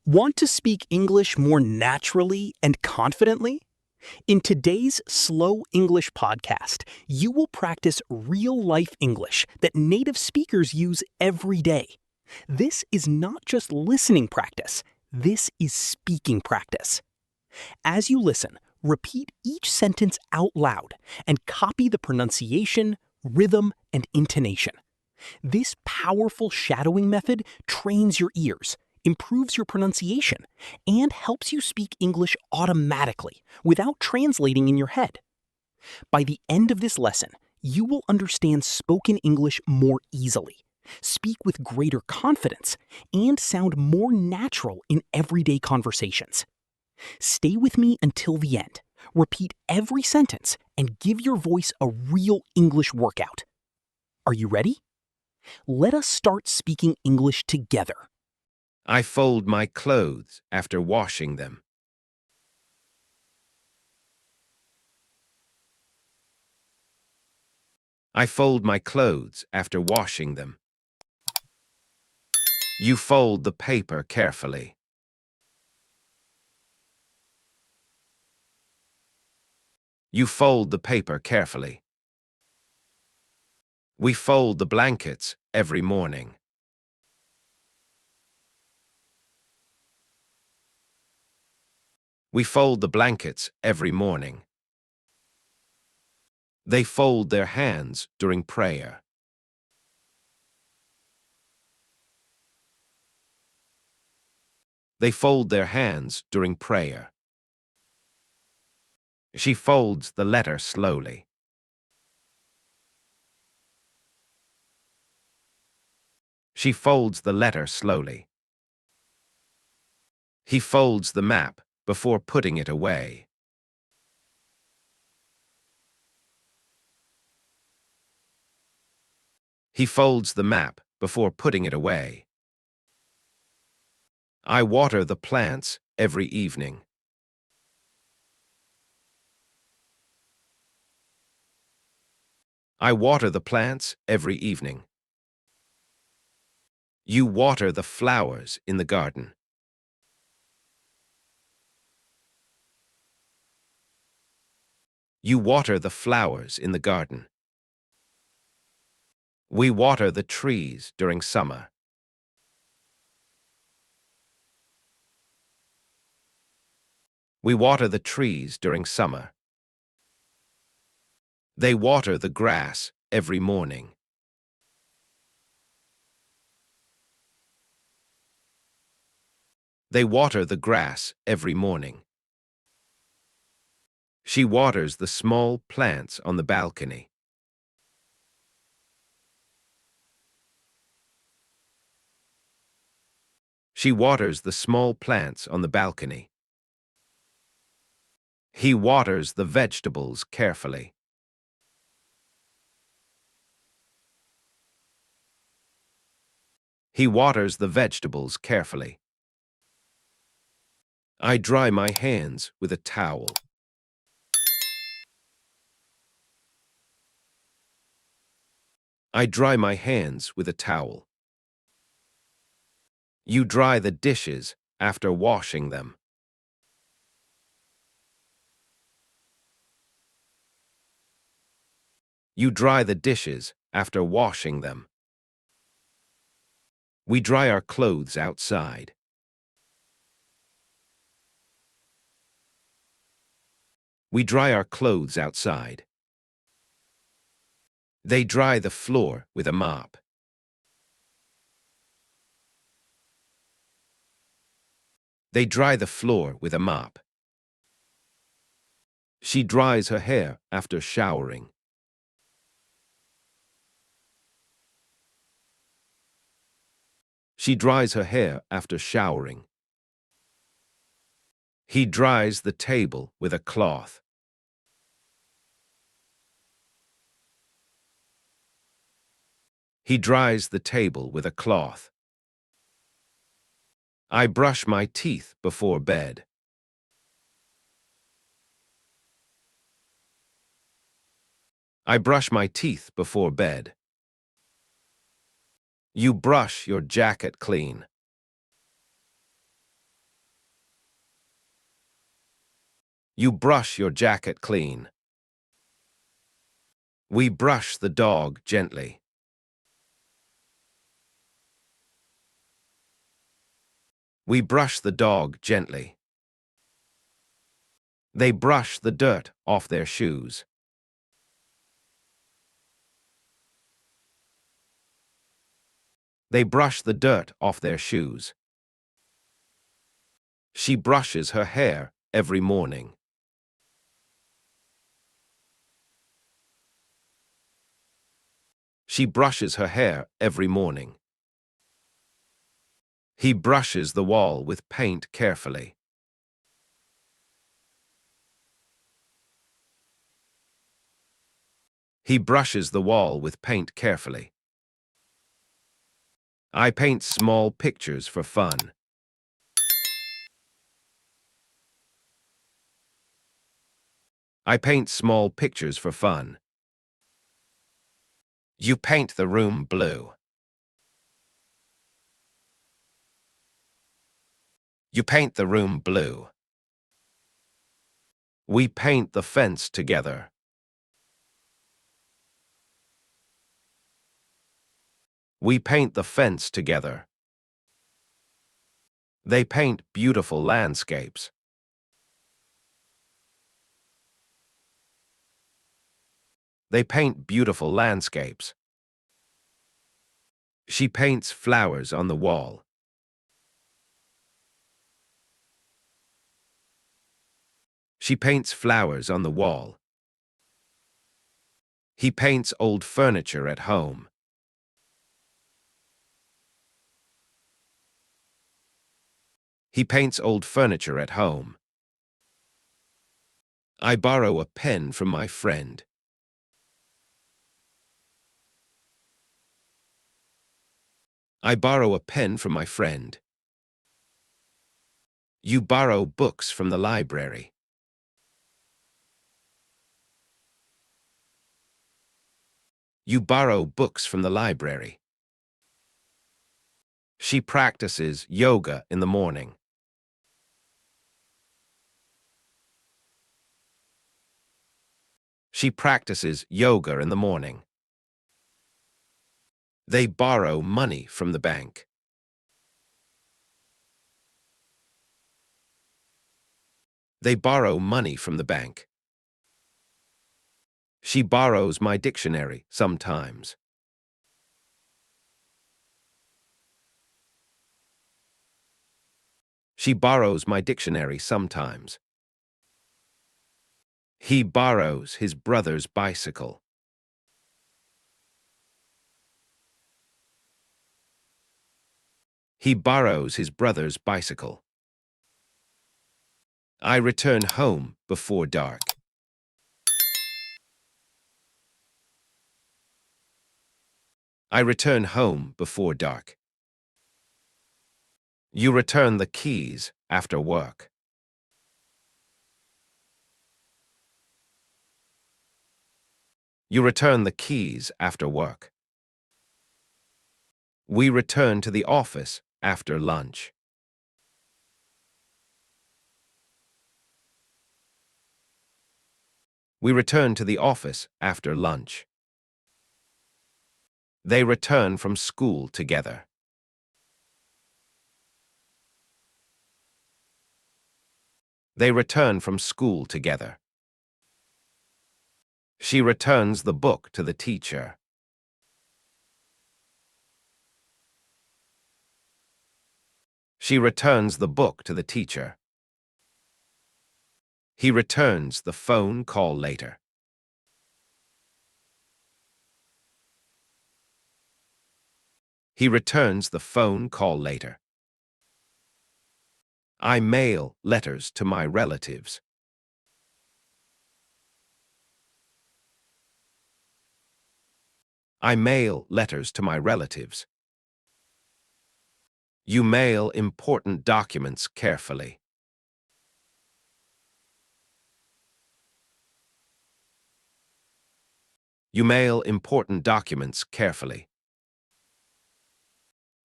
Want to speak English more naturally and confidently? In today's Slow English podcast, you will practice real-life English that native speakers use every day. This is not just listening practice, this is speaking practice. As you listen, repeat each sentence out loud and copy the pronunciation, rhythm, and intonation. This powerful shadowing method trains your ears, improves your pronunciation, and helps you speak English automatically without translating in your head. By the end of this lesson, you will understand spoken English more easily, speak with greater confidence, and sound more natural in everyday conversations. Stay with me until the end. Repeat every sentence and give your voice a real English workout. Are you ready? Let us start speaking English together. I fold my clothes after washing them. I fold my clothes after washing them. You fold the paper carefully. You fold the paper carefully. We fold the blankets every morning. We fold the blankets every morning. They fold their hands during prayer. They fold their hands during prayer. She folds the letter slowly. She folds the letter slowly. He folds the map before putting it away. He folds the map before putting it away. I water the plants every evening. I water the plants every evening. You water the flowers in the garden. You water the flowers in the garden. We water the trees during summer. We water the trees during summer. They water the grass every morning. They water the grass every morning. She waters the small plants on the balcony. She waters the small plants on the balcony. He waters the vegetables carefully. He waters the vegetables carefully. I dry my hands with a towel. I dry my hands with a towel. You dry the dishes after washing them. You dry the dishes after washing them. We dry our clothes outside. We dry our clothes outside. They dry the floor with a mop. They dry the floor with a mop. She dries her hair after showering. She dries her hair after showering. He dries the table with a cloth. He dries the table with a cloth. I brush my teeth before bed. I brush my teeth before bed. You brush your jacket clean. You brush your jacket clean. We brush the dog gently. We brush the dog gently. They brush the dirt off their shoes. They brush the dirt off their shoes. She brushes her hair every morning. She brushes her hair every morning. He brushes the wall with paint carefully. He brushes the wall with paint carefully. I paint small pictures for fun. I paint small pictures for fun. You paint the room blue. You paint the room blue. We paint the fence together. We paint the fence together. They paint beautiful landscapes. They paint beautiful landscapes. She paints flowers on the wall. She paints flowers on the wall. He paints old furniture at home. He paints old furniture at home. I borrow a pen from my friend. I borrow a pen from my friend. You borrow books from the library. You borrow books from the library. She practices yoga in the morning. She practices yoga in the morning. They borrow money from the bank. They borrow money from the bank. She borrows my dictionary sometimes. She borrows my dictionary sometimes. He borrows his brother's bicycle. He borrows his brother's bicycle. I return home before dark. I return home before dark. You return the keys after work. You return the keys after work. We return to the office after lunch. We return to the office after lunch. They return from school together. They return from school together. She returns the book to the teacher. She returns the book to the teacher. He returns the phone call later. He returns the phone call later. I mail letters to my relatives. I mail letters to my relatives. You mail important documents carefully. You mail important documents carefully.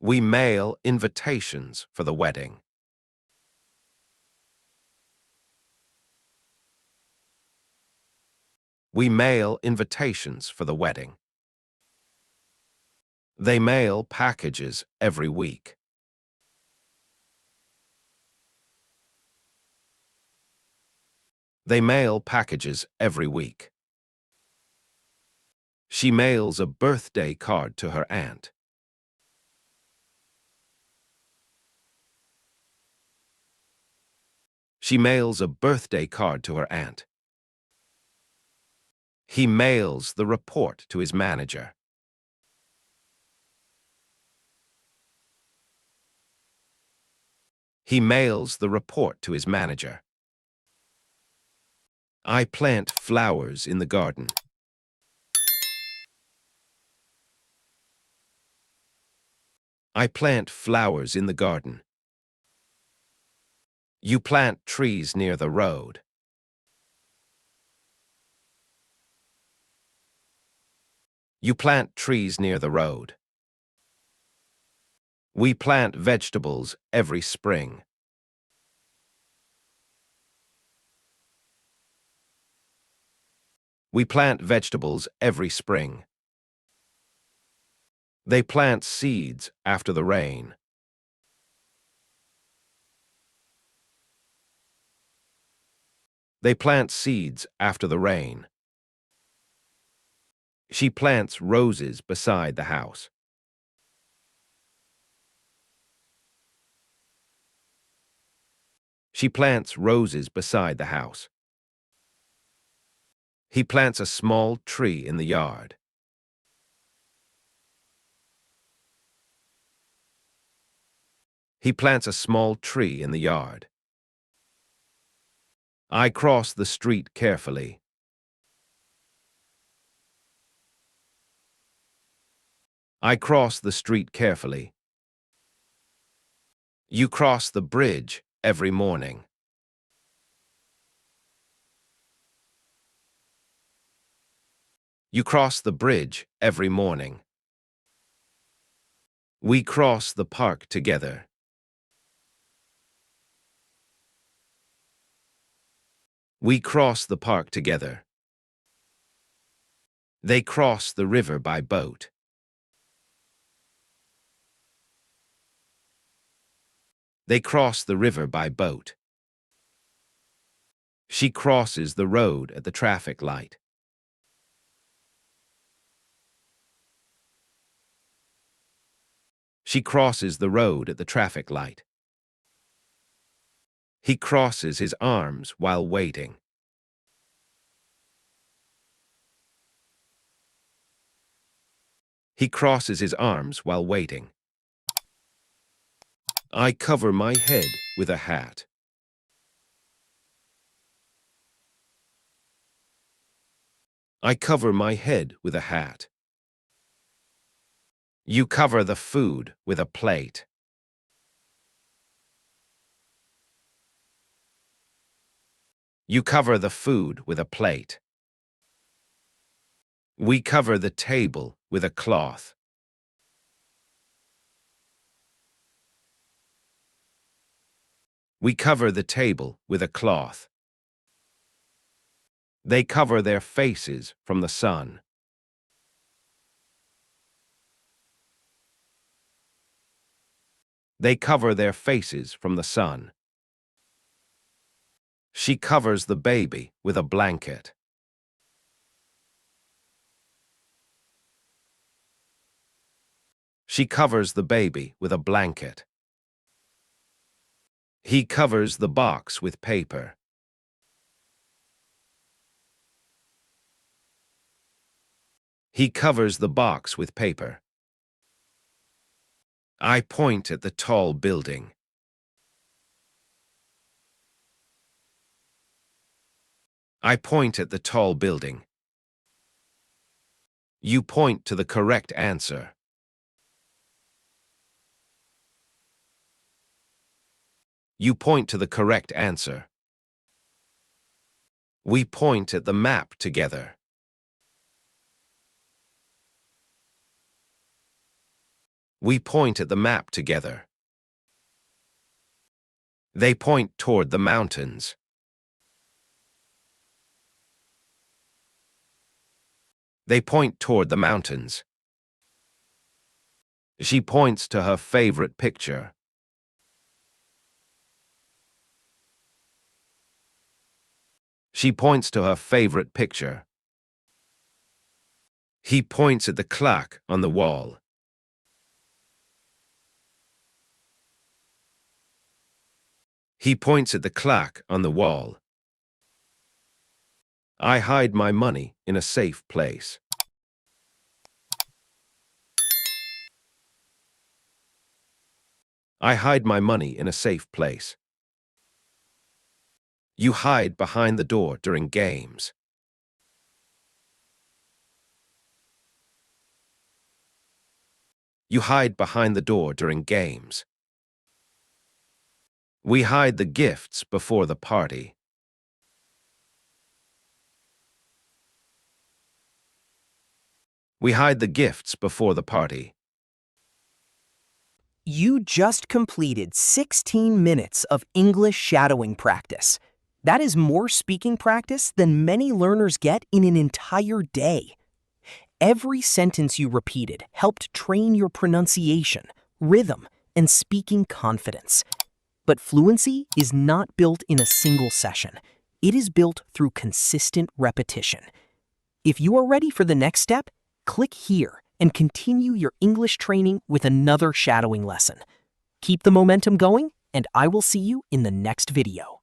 We mail invitations for the wedding. We mail invitations for the wedding. They mail packages every week. They mail packages every week. She mails a birthday card to her aunt. She mails a birthday card to her aunt. He mails the report to his manager. He mails the report to his manager. I plant flowers in the garden. I plant flowers in the garden. You plant trees near the road. You plant trees near the road. We plant vegetables every spring. We plant vegetables every spring. They plant seeds after the rain. They plant seeds after the rain. She plants roses beside the house. She plants roses beside the house. He plants a small tree in the yard. He plants a small tree in the yard. I cross the street carefully. I cross the street carefully. You cross the bridge every morning. You cross the bridge every morning. We cross the park together. We cross the park together. They cross the river by boat. They cross the river by boat. She crosses the road at the traffic light. She crosses the road at the traffic light. He crosses his arms while waiting. He crosses his arms while waiting. I cover my head with a hat. I cover my head with a hat. You cover the food with a plate. You cover the food with a plate. We cover the table with a cloth. We cover the table with a cloth. They cover their faces from the sun. They cover their faces from the sun. She covers the baby with a blanket. She covers the baby with a blanket. He covers the box with paper. He covers the box with paper. I point at the tall building. I point at the tall building. You point to the correct answer. You point to the correct answer. We point at the map together. We point at the map together. They point toward the mountains. They point toward the mountains. She points to her favorite picture. She points to her favorite picture. He points at the clock on the wall. He points at the clock on the wall. I hide my money in a safe place. I hide my money in a safe place. You hide behind the door during games. You hide behind the door during games. We hide the gifts before the party. We hide the gifts before the party. You just completed 16 minutes of English shadowing practice. That is more speaking practice than many learners get in an entire day. Every sentence you repeated helped train your pronunciation, rhythm, and speaking confidence. But fluency is not built in a single session. It is built through consistent repetition. If you are ready for the next step, click here and continue your English training with another shadowing lesson. Keep the momentum going, and I will see you in the next video.